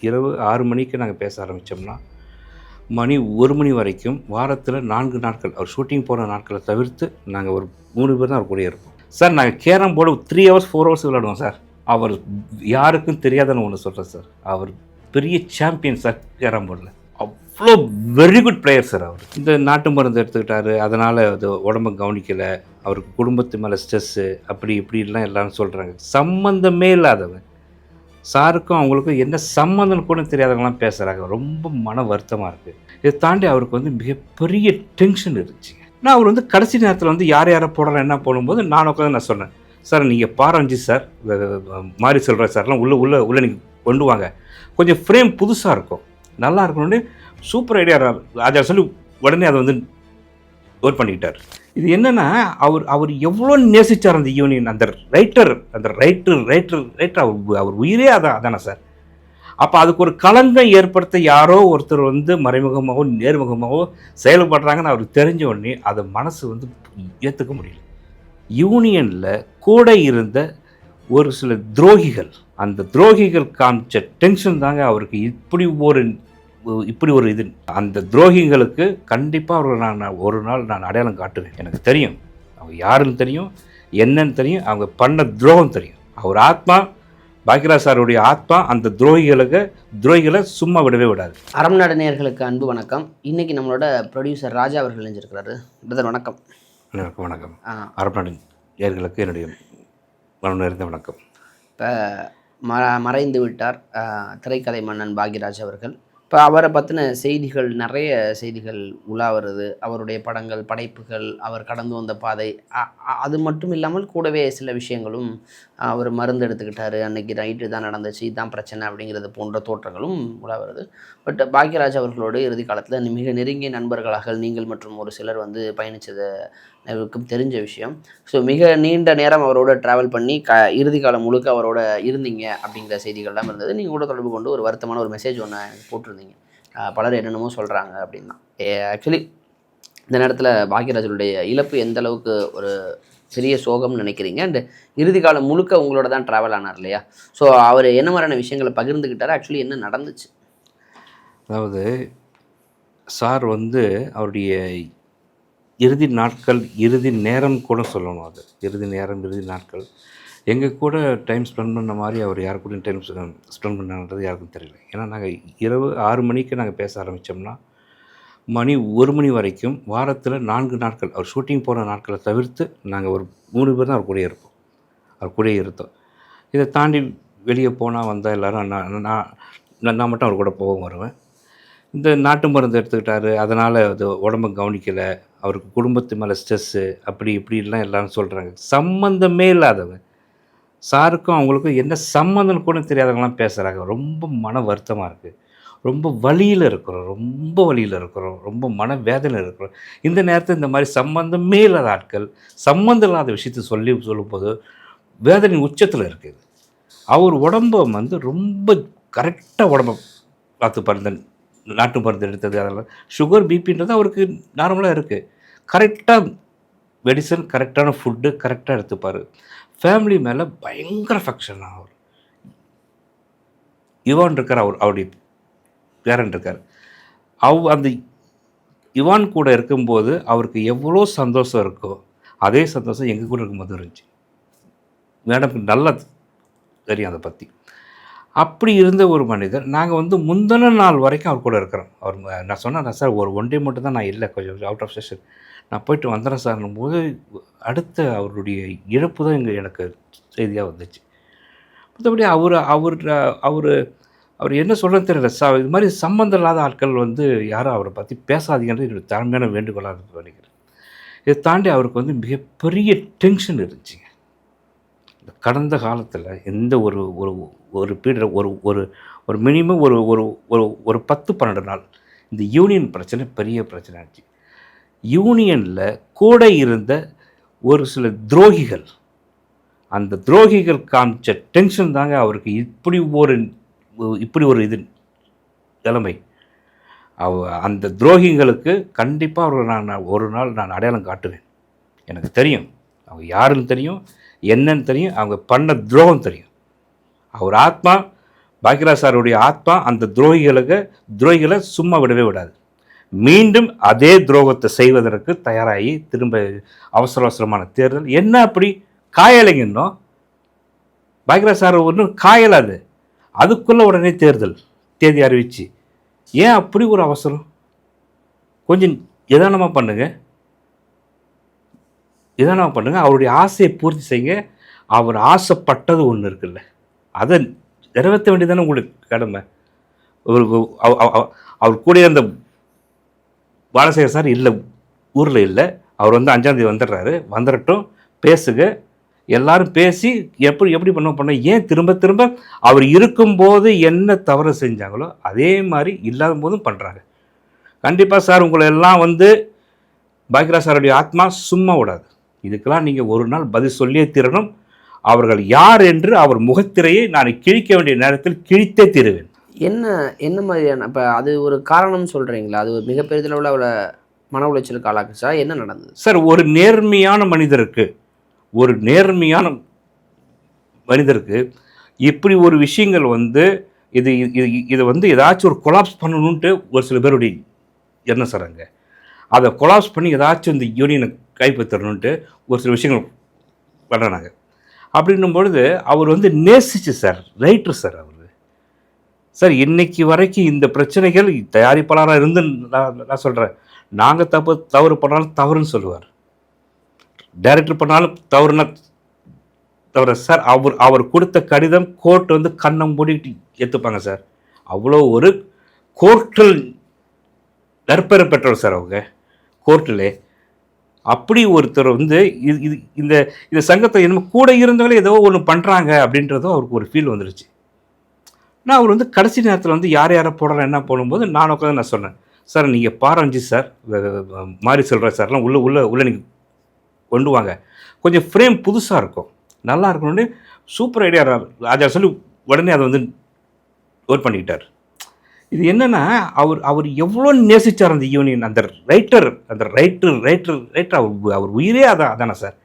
இரவு 6 மணிக்கு நாங்கள் பேச ஆரம்பித்தோம்னா மணி 1 மணி வரைக்கும் வாரத்தில் 4 நாட்கள் அவர் ஷூட்டிங் போகிற நாட்களை தவிர்த்து நாங்கள் ஒரு 3 பேர் தான் அவர் கூடயே இருப்போம். சார் நாங்கள் கேரம் போர்டு 3 ஹவர்ஸ் 4 ஹவர்ஸ் விளையாடுவோம் சார். அவர் யாருக்கும் தெரியாதுன்னு ஒன்று சொல்கிறேன் சார். அவர் பெரிய சாம்பியன் சார் கேரம் போர்டில். அவ்வளோ வெரி குட் பிளேயர் சார் அவர். இந்த நாட்டு மருந்து எடுத்துக்கிட்டாரு, அதனால் அது உடம்பை கவனிக்கலை, அவருக்கு குடும்பத்து மேலே ஸ்ட்ரெஸ்ஸு அப்படி இப்படிலாம் எல்லாரும் சொல்கிறாங்க. சம்மந்தமே இல்லாதவன். சாருக்கும் அவங்களுக்கும் என்ன சம்மந்தம் கூட தெரியாதவங்களாம் பேசுகிறாங்க. ரொம்ப மன வருத்தமாக இருக்குது. இதை தாண்டி அவருக்கு வந்து மிகப்பெரிய டென்ஷன் இருந்துச்சுங்க. நான் அவர் வந்து கடைசி நேரத்தில் வந்து யாரை போடலாம் என்ன போடும்போது நான் உட்காந்து நான் சொன்னேன், சார் நீங்கள் பாரஞ்சி சார் மாறி சொல்கிற சார்லாம் உள்ளே நீங்கள் கொண்டு வாங்க, கொஞ்சம் ஃப்ரேம் புதுசாக இருக்கும், நல்லா இருக்கணும்னு சூப்பர் ஐடியா ராஜா சொல்லி உடனே அதை வந்து ஒர்க் பண்ணிக்கிட்டார். இது என்னென்னா அவர் எவ்வளோ நேசித்தார் அந்த யூனியன், அந்த ரைட்டர் அவர் உயிரே அதானே சார். அப்போ அதுக்கு ஒரு களங்கம் ஏற்படுத்த யாரோ ஒருத்தர் வந்து மறைமுகமாகவோ நேர்முகமாகவோ செயல்படுறாங்கன்னு அவருக்கு தெரிஞ்ச உடனே அதை மனசு வந்து ஏற்றுக்க முடியல. யூனியனில் கூட இருந்த ஒரு சில துரோகிகள், அந்த துரோகிகள் காமிச்ச டென்ஷன் தாங்க அவருக்கு இப்படி ஒரு இது. அந்த துரோகிகளுக்கு கண்டிப்பாக அவர்கள் ஒரு நாள் நான் அடையாளம் காட்டுவேன். எனக்கு தெரியும் அவங்க யாருன்னு தெரியும், என்னன்னு தெரியும், அவங்க பண்ண துரோகம் தெரியும். அவர் ஆத்மா, பாக்யராஜ் சாருடைய ஆத்மா அந்த துரோகிகளை சும்மா விடவே விடாது. அறம் நாடு நேயர்களுக்கு அன்பு வணக்கம். இன்னைக்கு நம்மளோட ப்ரொடியூசர் ராஜா அவர்கள் இணைஞ்சிருக்கிறாரு. பிரதர் வணக்கம். வணக்கம். அறம் நாடு நேயர்களுக்கு என்னுடைய மனநிறைந்த வணக்கம். இப்போ மறைந்து விட்டார் திரைக்கதை மன்னன் பாக்யராஜ் அவர்கள். இப்போ அவரை பற்றின செய்திகள், நிறைய செய்திகள் உலா வருது. அவருடைய படங்கள், படைப்புகள், அவர் கடந்து வந்த பாதை, அது மட்டும் இல்லாமல் கூடவே சில விஷயங்களும், அவர் மருந்து எடுத்துக்கிட்டாரு, அன்றைக்கி நைட்டு தான் நடந்துச்சு, இதுதான் பிரச்சனை அப்படிங்கிறது போன்ற தோற்றங்களும் உலா வருது. பட் பாக்யராஜ் அவர்களோடு இறுதி காலத்தில் மிக நெருங்கிய நண்பர்களாக நீங்கள் மற்றும் ஒரு சிலர் வந்து பயணித்தது எனக்கும் தெரிஞ்ச விஷயம். ஸோ மிக நீண்ட நேரம் அவரோட ட்ராவல் பண்ணி இறுதி காலம் முழுக்க அவரோட இருந்தீங்க அப்படிங்கிற செய்திகள்லாம் இருந்தது. நீங்கள் கூட தொடர்பு கொண்டு ஒரு வருத்தமான ஒரு மெசேஜ் ஒன்று போட்டிருந்தீங்க. பலர் என்னென்னமோ சொல்கிறாங்க அப்படின்னா. ஆக்சுவலி இந்த நேரத்தில் பாக்யராஜருடைய இழப்பு எந்த அளவுக்கு ஒரு பெரிய சோகம்னு நினைக்கிறீங்க? அண்டு இறுதி காலம் முழுக்க உங்களோட தான் ட்ராவல் ஆனார் இல்லையா? ஸோ அவர் என்ன மாதிரியான விஷயங்களை பகிர்ந்துக்கிட்டார், ஆக்சுவலி என்ன நடந்துச்சு? அதாவது சார் வந்து அவருடைய இறுதி நாட்கள், இறுதி நேரம் கூட சொல்லணும். அது இறுதி நேரம், இறுதி நாட்கள் எங்கள் கூட டைம் ஸ்பெண்ட் பண்ண மாதிரி அவர் யார் கூடயும் டைம் ஸ்பெண்ட் பண்ணான்றது யாருக்கும் தெரியல. ஏன்னா நாங்கள் இரவு 6 மணிக்கு நாங்கள் பேச ஆரம்பித்தோம்னா மணி 1 மணி வரைக்கும் வாரத்தில் 4 நாட்கள் அவர் ஷூட்டிங் போகிற நாட்களை தவிர்த்து நாங்கள் ஒரு 3 பேர் தான் அவர் கூடயே இருந்தோம். இதை தாண்டி வெளியே போனால் வந்தால் எல்லோரும் நான் மட்டும் அவர் கூட போக வருவேன். இந்த நாட்டு மருந்து எடுத்துக்கிட்டாரு, அதனால் அது உடம்பை கவனிக்கலை, அவருக்கு குடும்பத்து மேலே ஸ்ட்ரெஸ்ஸு அப்படி இப்படிலாம் எல்லாரும் சொல்கிறாங்க. சம்மந்தமே இல்லாதவன். சாருக்கும் அவங்களுக்கும் என்ன சம்மந்தம் கூட தெரியாதவங்களாம் பேசுகிறாங்க. ரொம்ப மன வருத்தமாக இருக்குது. ரொம்ப வலியில் இருக்கிறோம், ரொம்ப மன வேதனை இருக்கிறோம். இந்த நேரத்தில் இந்த மாதிரி சம்மந்தமே இல்லாத ஆட்கள் சம்மந்தம் இல்லாத விஷயத்தை சொல்லும்போது வேதனை உச்சத்தில் இருக்குது. அவர் உடம்பை வந்து ரொம்ப கரெக்டாக உடம்பை பார்த்துப்பாரு. நாட்டு மருந்து எடுத்தது, அதெல்லாம் சுகர் பிபின்றது அவருக்கு நார்மலாக இருக்குது. கரெக்டாக மெடிசன், கரெக்டான ஃபுட்டு கரெக்டாக எடுத்துப்பார். ஃபேமிலி மேலே பயங்கர ஃபங்க்ஷன். அவர் இவான் இருக்கார், அவருடைய பேரன் இருக்கார். அந்த இவான் கூட இருக்கும்போது அவருக்கு எவ்வளோ சந்தோஷம் இருக்கோ அதே சந்தோஷம் எங்கள் கூட இருக்கும்போது இருந்துச்சு. மேடம்க்கு நல்லா தெரியும் அதை பற்றி. அப்படி இருந்த ஒரு மனிதர் நாங்கள் வந்து முந்தின நாள் வரைக்கும் அவர் கூட இருக்கிறோம். நான் சொன்னேன், சார் ஒரு ஒன் டே மட்டும் தான் நான் இல்லை, கொஞ்சம் அவுட் ஆஃப் ஸ்டேஷன், நான் போயிட்டு வந்துடுறேன் சார்னும் போது அடுத்த அவருடைய இழப்பு தான் எனக்கு செய்தியாக வந்துச்சு. மற்றபடி அவர் என்ன சொல்கிறது தெரியல. இது மாதிரி சம்மந்தம் இல்லாத ஆட்கள் வந்து யாரும் அவரை பற்றி பேசாதீங்கன்றது என்னோடய தாழ்மையான வேண்டுகோளாக நினைக்கிறேன். இதை தாண்டி அவருக்கு வந்து மிகப்பெரிய டென்ஷன் இருந்துச்சுங்க. கடந்த காலத்தில் எந்த ஒரு பீரியட் ஒரு மினிமம் ஒரு 10-12 நாள் இந்த யூனியன் பிரச்சனை பெரிய பிரச்சனை ஆச்சு. யூனியனில் கூட இருந்த ஒரு சில துரோகிகள், அந்த துரோகிகள் காமிச்ச டென்ஷன் தாங்க அவருக்கு இப்படி ஒரு இது நிலைமை. அந்த துரோகிகளுக்கு கண்டிப்பாக அவர்கள் ஒரு நாள் நான் அடையாளம் காட்டுவேன். எனக்கு தெரியும் அவங்க யாருன்னு தெரியும், என்னன்னு தெரியும், அவங்க பண்ண துரோகம் தெரியும். அவர் ஆத்மா, பாக்யராஜ் சாருடைய ஆத்மா அந்த துரோகிகளை சும்மா விடவே விடாது. மீண்டும் அதே துரோகத்தை செய்வதற்கு தயாராகி திரும்ப அவசரமான தேர்தல். என்ன அப்படி காயலைங்க இன்னும் பாக்யராஜ் சார் ஒன்றும் காயலாது, அதுக்குள்ளே உடனே தேர்தல் தேதி அறிவிச்சு. ஏன் அப்படி ஒரு அவசரம்? கொஞ்சம் நிதானமாக பண்ணுங்க, நிதானமாக பண்ணுங்க. அவருடைய ஆசையை பூர்த்தி செய்யுங்க. அவர் ஆசைப்பட்டது ஒன்று இருக்குல்ல, அதை நிறைவேற்ற வேண்டியதானே உங்களுக்கு கடமை. அவர் கூட அந்த பாலசேகர் சார் இல்லை, ஊரில் இல்லை. அவர் வந்து 5ஆம் தேதி வந்துடுறாரு. வந்துடட்டும், பேசுங்க, எல்லாரும் பேசி எப்படி பண்ண ஏன் திரும்ப திரும்ப அவர் இருக்கும்போது என்ன தவறு செஞ்சாங்களோ அதே மாதிரி இல்லாத போதும் பண்ணுறாங்க. கண்டிப்பாக சார் உங்களை எல்லாம் வந்து பாக்யராஜ் சாருடைய ஆத்மா சும்மா விடாது. இதுக்கெல்லாம் நீங்கள் ஒரு நாள் பதில் சொல்லியே தீரணும். அவர்கள் யார் என்று அவர் முகத்திரையை நான் கிழிக்க வேண்டிய நேரத்தில் கிழித்தே தீருவேன். என்ன மாதிரியான இப்போ அது ஒரு காரணம் சொல்கிறீங்களா? அது ஒரு மிகப்பெரிய அளவில் அவளை மன உளைச்சலுக்கு ஆளாக்குச்சா? என்ன நடந்தது சார்? ஒரு நேர்மையான மனிதருக்கு இப்படி ஒரு விஷயங்கள் வந்து இது வந்து ஏதாச்சும் ஒரு கொலாப்ஸ் பண்ணணுன்ட்டு ஒரு சில பேருடைய என்ன சார் அங்கே அதை கொலாப்ஸ் பண்ணி ஏதாச்சும் இந்த யூனியனை கைப்பற்றணுன்ட்டு ஒரு சில விஷயங்கள் பண்ணுறாங்க. அப்படின்னும் பொழுது அவர் வந்து நேசிச்சு சார், ரைட்டர் சார் அவர் சார். இன்னைக்கு வரைக்கும் இந்த பிரச்சனைகள் தயாரிப்பாளராக இருந்து நான் சொல்கிறேன், நாங்கள் தவறு பண்ணாலும் தவறுன்னு சொல்லுவார், டைரக்டர் பண்ணாலும் தவறுனா தவிர சார். அவர் கொடுத்த கடிதம் கோர்ட் வந்து கண்ணை மூடிட்டு ஏற்றுப்பாங்க சார். அவ்வளோ ஒரு கோர்ட்டில் நற்பெற பெற்றவர் சார் அவங்க கோர்ட்டில். அப்படி ஒருத்தர் வந்து இந்த சங்கத்தை என்ன கூட இருந்தவங்களே ஏதோ ஒன்று பண்ணுறாங்க அப்படின்றதும் அவருக்கு ஒரு ஃபீல் வந்துருச்சு. நான் அவர் வந்து கடைசி நேரத்தில் வந்து யாரை போடுறேன் என்ன போடும்போது நான் உட்காந்து நான் சொன்னேன், சார் நீங்கள் பாரஞ்சி சார் மாறி சொல்கிற சார்லாம் உள்ளே நீங்கள் கொண்டு வாங்க, கொஞ்சம் ஃப்ரேம் புதுசாக இருக்கும், நல்லா இருக்கணும்னு சூப்பர் ஐடியா ராஜா சொல்லி உடனே அதை வந்து நோட் பண்ணிக்கிட்டார். இது என்னென்னா அவர் எவ்வளோ நேசித்தார் அந்த யூனியன், அந்த ரைட்டர் அவர் உயிரே அதானே சார்.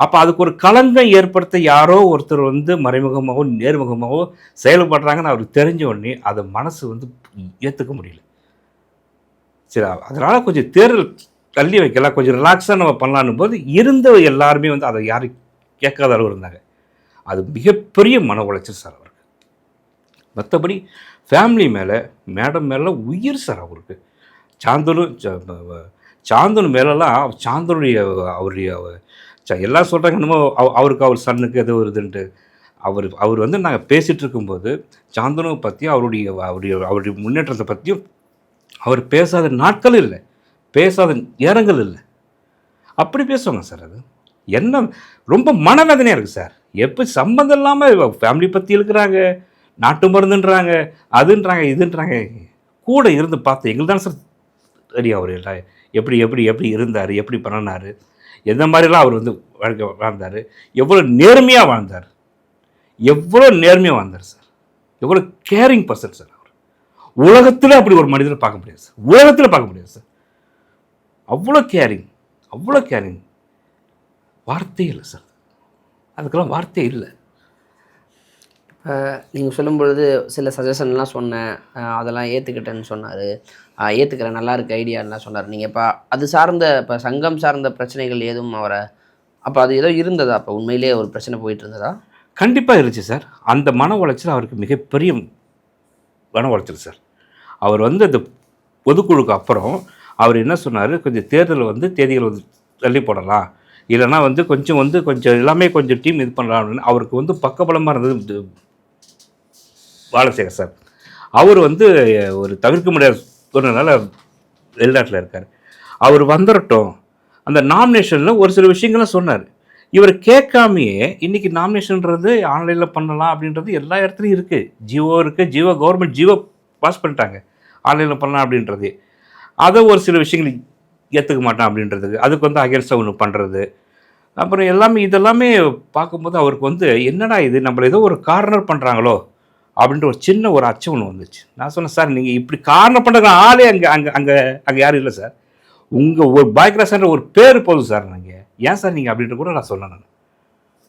அப்போ அதுக்கு ஒரு களங்கம் ஏற்படுத்த யாரோ ஒருத்தர் வந்து மறைமுகமாகவோ நேர்முகமாகவோ செயல்படுறாங்கன்னு அவருக்கு தெரிஞ்ச உடனே அதை மனசு வந்து ஏற்றுக்க முடியல. சரி, அதனால் கொஞ்சம் தேர்தல் தள்ளி வைக்கலாம், கொஞ்சம் ரிலாக்ஸாக நம்ம பண்ணலான்னும் போது இருந்த எல்லாருமே வந்து அதை யாரும் கேட்காத அளவு இருந்தாங்க. அது மிகப்பெரிய மன உளைச்சல் சார் அவருக்கு. மற்றபடி ஃபேமிலி மேலே மேடம் மேலே உயிர் சார் அவருக்கு. சாந்தனு மேலெல்லாம் அவருடைய எல்லாம் சொல்கிறாங்க என்னமோ அவருக்கு அவர் சன்னுக்கு எதோ வருதுன்ட்டு. அவர் வந்து நாங்கள் பேசிகிட்டு இருக்கும்போது சாந்தனுவை பற்றியும் அவருடைய முன்னேற்றத்தை பற்றியும் அவர் பேசாத நாட்கள் இல்லை, பேசாத நேரங்கள் இல்லை. அப்படி பேசுவாங்க சார். அது என்ன ரொம்ப மனவேதனையாக இருக்குது சார். எப்படி சம்மந்தம் இல்லாமல் ஃபேமிலி பற்றி இருக்கிறாங்க, நாட்டு மருந்துன்றாங்க, அதுன்றாங்க, இதுன்றாங்க. கூட இருந்து பார்த்து எங்களுக்கு தான் சார் தெரியும் அவர் எல்லாம் எப்படி எப்படி எப்படி இருந்தார், எப்படி பண்ணினார், எந்த மாதிரிலாம் அவர் வந்து வாழ்ந்தார், எவ்வளோ நேர்மையாக வாழ்ந்தார் சார். எவ்வளோ கேரிங் பர்சன் சார் அவர். உலகத்தில் அப்படி ஒரு மனிதரை பார்க்க முடியாது சார், உலகத்தில் பார்க்க முடியாது சார். அவ்வளோ கேரிங் வார்த்தையே இல்லை சார், அதுக்கெல்லாம் வார்த்தையே இல்லை. நீங்கள் சொல்லும் பொழுது சில சஜஷன்லாம் சொன்னேன், அதெல்லாம் ஏற்றுக்கிட்டேன்னு சொன்னார், ஏற்றுக்கிறேன், நல்லா இருக்க ஐடியாலாம் சொன்னார். நீங்கள் இப்போ அது சார்ந்த இப்போ சங்கம் சார்ந்த பிரச்சனைகள் எதுவும் அவரை அப்போ அது ஏதோ இருந்ததா? அப்போ உண்மையிலேயே ஒரு பிரச்சனை போயிட்டு இருந்ததா? கண்டிப்பாக இருந்துச்சு சார். அந்த மன உளைச்சல் அவருக்கு மிகப்பெரிய மன உளைச்சல் சார். அவர் வந்து அந்த பொதுக்குழுக்கு அப்புறம் அவர் என்ன சொன்னார், கொஞ்சம் தேர்தல் வந்து தேதிகள் வந்து தள்ளி போடலாம், இல்லைனா வந்து கொஞ்சம் எல்லாமே கொஞ்சம் டீம் இது பண்ணலாம் அப்படின்னு அவருக்கு வந்து பக்கபலமாக இருந்தது பாலசேகர் சார். அவர் வந்து ஒரு தவிர்க்க முடியாத சூழ்நிலையால் வெளிநாட்டில் இருக்கார். அவர் வந்துடட்டும், அந்த நாமினேஷனில் ஒரு சில விஷயங்களும் சொன்னார். இவர் கேட்காமையே இன்றைக்கி நாமினேஷன்றது ஆன்லைனில் பண்ணலாம் அப்படின்றது எல்லா இடத்துலையும் இருக்குது. ஜியோ இருக்குது, கவர்மெண்ட் ஜியோ பாஸ் பண்ணிட்டாங்க, ஆன்லைனில் பண்ணலாம் அப்படின்றது. அதை ஒரு சில விஷயங்கள் ஏற்றுக்க மாட்டான் அப்படின்றதுக்கு அதுக்கு வந்து அகேன்ஸ்டாக ஒன்று பண்ணுறது, அப்புறம் இதெல்லாமே பார்க்கும்போது அவருக்கு வந்து என்னடா இது நம்மளை ஏதோ ஒரு கார்னர் பண்ணுறாங்களோ அப்படின்ட்டு ஒரு சின்ன ஒரு அச்சம் ஒன்று வந்துச்சு. நான் சொன்னேன், சார் நீங்கள் இப்படி காரணம் பண்ணுற ஆளே அங்கே யாரும் இல்லை சார், உங்கள் ஒரு பாக்யராஜ் ஒரு பேர் போதும் சார், நீங்கள் ஏன் சார் நீங்கள் அப்படின்ட்டு கூட நான் சொன்னேன்.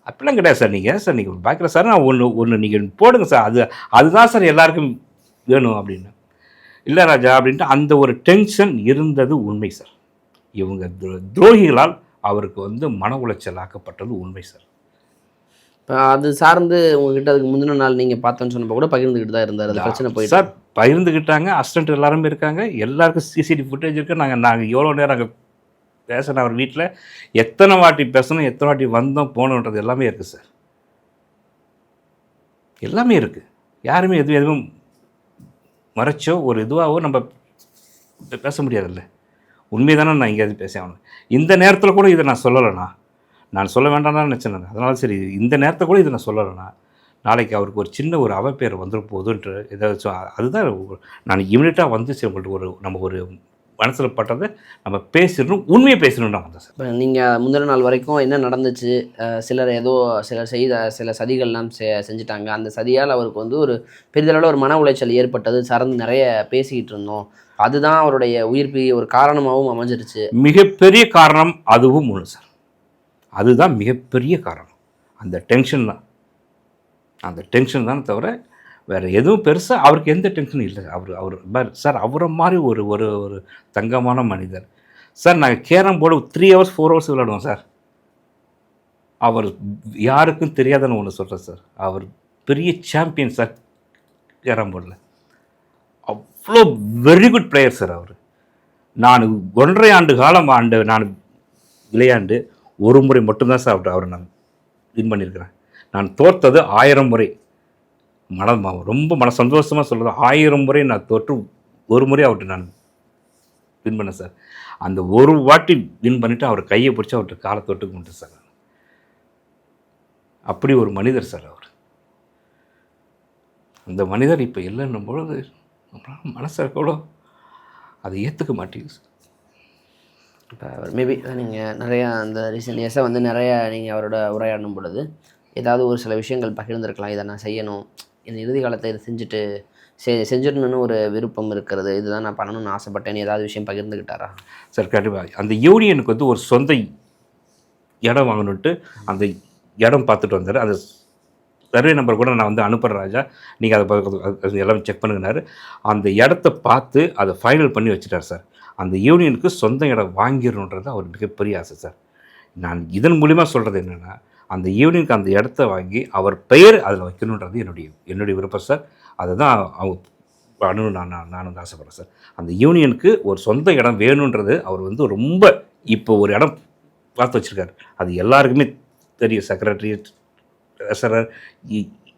அப்படிலாம் கிடையாது சார். நீங்கள் பார்க்குற சார் நான் ஒன்று நீங்கள் போடுங்க சார், அதுதான் சார் எல்லாருக்கும் வேணும் அப்படின்னு. இல்லை ராஜா அப்படின்ட்டு அந்த ஒரு டென்ஷன் இருந்தது உண்மை சார். இவங்க துரோகிகளால் அவருக்கு வந்து மன உளைச்சல் ஆக்கப்பட்டது உண்மை சார். இப்போ அது சார்ந்து உங்ககிட்ட அதுக்கு முந்தின நாள் நீங்கள் பார்த்தோன்னு சொன்னப்போ கூட பகிர்ந்துக்கிட்டு தான் இருந்தார், அது பிரச்சனை போயிட்டு சார் பகிர்ந்துக்கிட்டாங்க. அசிஸ்டன்ட் எல்லாருமே இருக்காங்க, எல்லாருக்கும் சிசிடிவி ஃபுட்டேஜ் இருக்குது. நாங்கள் எவ்வளோ நேரம் அங்கே பேசணும், அவர் வீட்டில் எத்தனை வாட்டி பேசணும், எத்தனை வாட்டி வந்தோம் போகணுன்றது எல்லாமே இருக்குது சார். எல்லாமே இருக்குது. யாருமே எதுவும் மறைச்சோ ஒரு இதுவாகவோ நம்ம பேச முடியாதுல்ல. உண்மை தானே நான் எங்கேயாவது பேச ஆகணும். இந்த நேரத்தில் கூட இதை நான் சொல்லலைண்ணா, நான் சொல்ல வேண்டாம் தான் நினச்சேன். அதனால சரி இந்த நேரத்தில் கூட இதை நான் சொல்லலைண்ணா, நாளைக்கு அவருக்கு ஒரு சின்ன ஒரு அவப்பேர் வந்துட போகுதுன்ற ஏதாச்சும் அதுதான் நான் இமீடியட்டாக வந்து சரி உங்கள்கிட்ட நம்ம ஒரு மனசில் பட்டதை நம்ம பேசிடணும், உண்மையை பேசணும்னா வந்தேன் சார். இப்போ நீங்கள் முந்தின நாள் வரைக்கும் என்ன நடந்துச்சு, சிலர் செய்த சில சதிகள்லாம் செஞ்சுட்டாங்க, அந்த சதியால் அவருக்கு வந்து ஒரு பெரிதளவில் ஒரு மன உளைச்சல் ஏற்பட்டது சார்ந்து நிறைய பேசிக்கிட்டு இருந்தோம். அதுதான் அவருடைய உயிர்ப்பு ஒரு காரணமாகவும் அமைஞ்சிருச்சு. மிகப்பெரிய காரணம் அதுவும் ஒன்று சார். அதுதான் மிகப்பெரிய காரணம். அந்த டென்ஷன் தான் தவிர வேறு எதுவும் பெருசாக அவருக்கு எந்த டென்ஷனும் இல்லை. அவர் சார் அவரை மாதிரி ஒரு ஒரு ஒரு தங்கமான மனிதர் சார். நாங்கள் கேரம் போர்டு 3 hours 4 hours விளையாடுவோம் சார். அவர் யாருக்கும் தெரியாதுன்னு ஒன்று சொல்கிறேன் சார், அவர் பெரிய சாம்பியன் சார் கேரம் போர்டில். அவ்வளோ வெரி குட் பிளேயர் சார் அவர். நான் 1.5 ஆண்டு காலம் நான் விளையாண்டு ஒரு முறை மட்டும்தான் சார் அவரை நான் வின் பண்ணியிருக்கிறேன். நான் தோற்றது 1000 முறை. ரொம்ப சந்தோஷமாக சொல்கிறது, 1000 முறை நான் தோற்று ஒரு முறை அவர்கிட்ட நான் வின் பண்ணேன் சார். அந்த ஒரு வாட்டி வின் பண்ணிவிட்டு அவர் கையை பிடிச்சி அவர்கிட்ட காலை தொட்டு கொண்டு சார். அப்படி ஒரு மனிதர் சார் அவர். அந்த மனிதர் இப்போ இல்லைன்னும் பொழுது நம்மளால் மனசை கூட அதை ஏற்றுக்க மாட்டேங்குது சார். இப்போ மேபி நீங்கள் நிறையா அந்த ரீசன்ட் இயர்ஸாக வந்து நிறையா நீங்கள் அவரோட உரையாடும் பொழுது ஏதாவது ஒரு சில விஷயங்கள் பகிர்ந்துருக்கலாம், இதை நான் செய்யணும், இந்த இறுதி காலத்தை இதை செஞ்சிடணுன்னு ஒரு விருப்பம் இருக்கிறது, இதுதான் நான் பண்ணணும்னு ஆசைப்பட்டேன்னு ஏதாவது விஷயம் பகிர்ந்துக்கிட்டாரா சார்? கண்டிப்பாக. அந்த யூனியனுக்கு வந்து ஒரு சொந்த இடம் வாங்கணுன்ட்டு அந்த இடம் பார்த்துட்டு வந்தார். அந்த சர்வே நம்பர் கூட நான் வந்து அனுப்புகிறேன் ராஜா, நீங்கள் அதை எல்லாம் செக் பண்ணுங்கனாரு. அந்த இடத்த பார்த்து அதை ஃபைனல் பண்ணி வச்சுட்டார் சார். அந்த யூனியனுக்கு சொந்த இடம் வாங்கிடணுன்றது அவர் மிகப்பெரிய ஆசை சார். நான் இதன் மூலிமா சொல்கிறது என்னென்னா, அந்த யூனியனுக்கு அந்த இடத்த வாங்கி அவர் பெயர் அதில் வைக்கணுன்றது என்னுடைய விருப்பம் சார். அதை தான் அவங்க பண்ணணும் நான் ஆசைப்பட்றேன் சார். அந்த யூனியனுக்கு ஒரு சொந்த இடம் வேணுன்றது அவர் வந்து ரொம்ப இப்போ ஒரு இடம் பார்த்து வச்சுருக்காரு. அது எல்லாருக்குமே தெரியும். செக்ரட்டரி, ட்ரெஸரர்,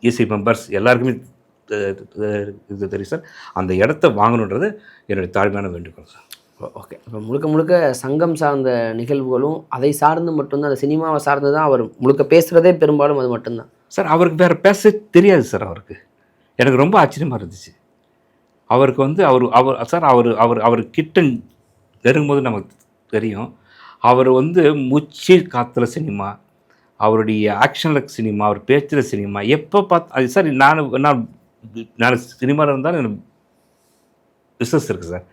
இசி மெம்பர்ஸ் எல்லாருக்குமே இது தெரியும் சார். அந்த இடத்த வாங்கணுன்றது என்னுடைய தாழ்மையான வேண்டுகோள் சார். ஓகே. இப்போ முழுக்க சங்கம் சார்ந்த நிகழ்வுகளும் அதை சார்ந்து மட்டும்தான், அந்த சினிமாவை சார்ந்து தான் அவர் முழுக்க பேசுகிறதே பெரும்பாலும் அது மட்டும்தான் சார். அவருக்கு வேறு பேச தெரியாது சார். அவருக்கு எனக்கு ரொம்ப ஆச்சரியமாக இருந்துச்சு. அவருக்கு வந்து அவர் கிட்ட நெருங்கும்போது நமக்கு தெரியும். அவர் வந்து மூச்சு காற்றுல சினிமா, அவருடைய ஆக்ஷனில் சினிமா, அவர் பேச்சில் சினிமா, எப்போ அது சார். நான் சினிமாவில் இருந்தாலும் எனக்கு பிஸ்னஸ் இருக்குது சார்.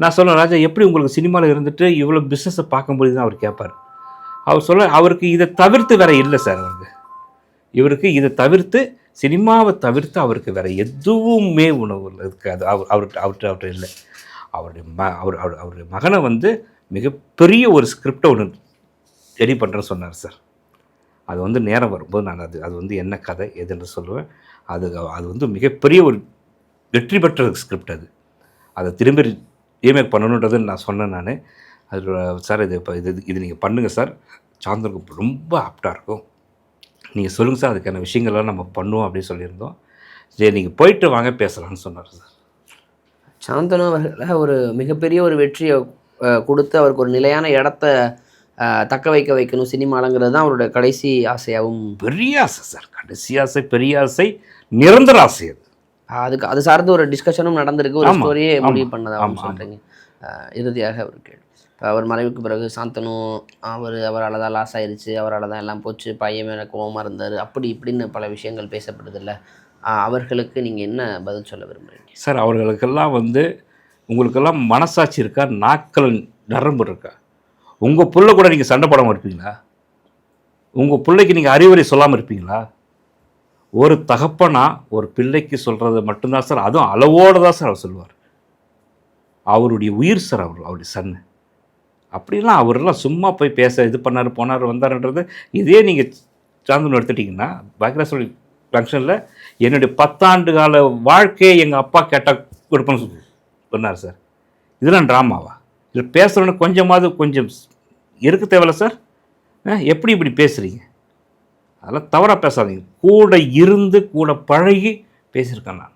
நான் சொல்லுவேன், ராஜா எப்படி உங்களுக்கு சினிமாவில் இருந்துட்டு இவ்வளோ பிஸ்னஸை பார்க்கும்போது தான் அவர் கேட்பார். அவருக்கு இதை தவிர்த்து வேறு இல்லை சார். இவருக்கு இதை தவிர்த்து, சினிமாவை தவிர்த்து அவருக்கு வேறு எதுவுமே உணவு இருக்காது. அவர்கிட்ட இல்லை. அவருடைய மகனை வந்து மிகப்பெரிய ஒரு ஸ்கிரிப்டை ஒன்று ரெடி பண்ணுறேன்னு சொன்னார் சார். அது வந்து நேரம் வரும்போது நான் அது வந்து என்ன கதை எதுன்னு சொல்லுவேன். அது வந்து மிகப்பெரிய ஒரு வெற்றி பெற்ற ஸ்கிரிப்ட். அதை திரும்பி ரீமேக் பண்ணணுன்றது நான் சொன்னேன். அது சார் இது நீங்கள் பண்ணுங்கள் சார், சாந்தனுக்கு ரொம்ப ஆப்டாக இருக்கும், நீங்கள் சொல்லுங்கள் சார், அதுக்கான விஷயங்கள்லாம் நம்ம பண்ணுவோம் அப்படின்னு சொல்லியிருந்தோம். சரி நீங்கள் போயிட்டு வாங்க பேசலாம்னு சொன்னார் சார். சாந்தனு அவர்களை ஒரு மிகப்பெரிய ஒரு வெற்றியை கொடுத்து அவருக்கு ஒரு நிலையான இடத்த தக்க வைக்கணும் சினிமாலங்கிறது தான் அவரோட கடைசி ஆசையாகவும். பெரிய ஆசை சார், கடைசி ஆசை, பெரிய ஆசை, நிரந்தர ஆசை. அது சார்ந்து ஒரு டிஸ்கஷனும் நடந்திருக்கு, ஒரு ஸ்டோரியே முடிவு பண்ணதாகவும் சொல்கிறீங்க. இறுதியாக ஒரு கேள்வி, இப்போ அவர் மறைவுக்கு பிறகு சாந்தனு அவரால் தான் லாஸ் ஆயிடுச்சு, அவரால் தான் எல்லாம் போச்சு, பையன் மேலே கோவமாக இருந்தார், அப்படி இப்படின்னு பல விஷயங்கள் பேசப்படுதில்ல, அவர்களுக்கு நீங்கள் என்ன பதில் சொல்ல விரும்புகிறீங்க சார்? அவர்களுக்கெல்லாம் வந்து உங்களுக்கெல்லாம் மனசாட்சி இருக்கா, நாக்கள் நரம்பு இருக்கா? உங்கள் புள்ள கூட நீங்கள் சண்டை போடாமல் இருப்பீங்களா? உங்கள் பிள்ளைக்கு நீங்கள் அறிவுரை சொல்லாமல் இருப்பீங்களா? ஒரு தகப்பனா ஒரு பிள்ளைக்கு சொல்கிறது மட்டும்தான் சார், அதுவும் அளவோடு தான் சார் அவர் சொல்லுவார். அவருடைய உயிர் சார் அவருடைய சன்னு. அப்படிலாம் அவரெல்லாம் சும்மா போய் பேச இது பண்ணார், போனார், வந்தாருன்றது இதே நீங்கள் சாந்தனு எடுத்துட்டிங்கன்னா, பாக்கியராஜ் ஃபங்க்ஷனில் என்னுடைய 10 ஆண்டு கால வாழ்க்கையை எங்கள் அப்பா கேட்டால் கொடுப்பேன்னு சொன்னார் சார். இதெல்லாம் ட்ராமாவா? இல்லை பேசுகிறோன்னு கொஞ்சம் இருக்க தேவையில்ல சார். எப்படி இப்படி பேசுகிறீங்க? அதெல்லாம் தவறாக பேசாதீங்க. கூட இருந்து கூட பழகி பேசியிருக்கேன் நான்.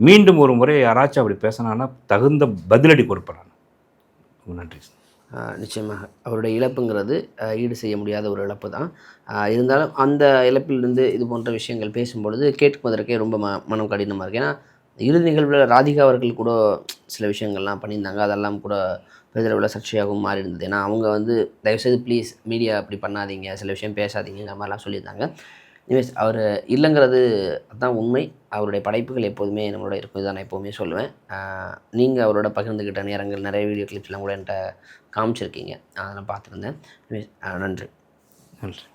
மீண்டும் ஒரு முறை யாராச்சும் அப்படி பேசினான்னா தகுந்த பதிலடி கொடுப்பேன் நான். நன்றி சார். நிச்சயமாக அவருடைய இழப்புங்கிறது ஈடு செய்ய முடியாத ஒரு இழப்பு தான். இருந்தாலும் அந்த இழப்பிலிருந்து இது போன்ற விஷயங்கள் பேசும்பொழுது கேட்பதற்கே ரொம்ப மனம் கடினமாக இருக்குது. ஏன்னா இறுதி நிகழ்வில் ராதிகா அவர்கள் கூட சில விஷயங்கள்லாம் பண்ணியிருந்தாங்க. அதெல்லாம் கூட பெரிதளவில் சர்ச்சையாகவும் மாறி இருந்தது. ஏன்னா அவங்க வந்து தயவுசெய்து ப்ளீஸ் மீடியா அப்படி பண்ணாதீங்க, சில விஷயம் பேசாதீங்கிற மாதிரிலாம் சொல்லியிருந்தாங்க. எனிவேஸ் அவர் இல்லைங்கிறது அதுதான் உண்மை. அவருடைய படைப்புகள் எப்போதுமே நம்மளோட இருக்கும், இதை நான் எப்போவுமே சொல்லுவேன். நீங்கள் அவரோட பகிர்ந்துக்கிட்ட நேரங்கள் நிறைய வீடியோ கிளிப்ஸ்லாம் கூட என்கிட்ட காமிச்சிருக்கீங்க, அதை நான் பார்த்துருந்தேன். நன்றி. நன்றி.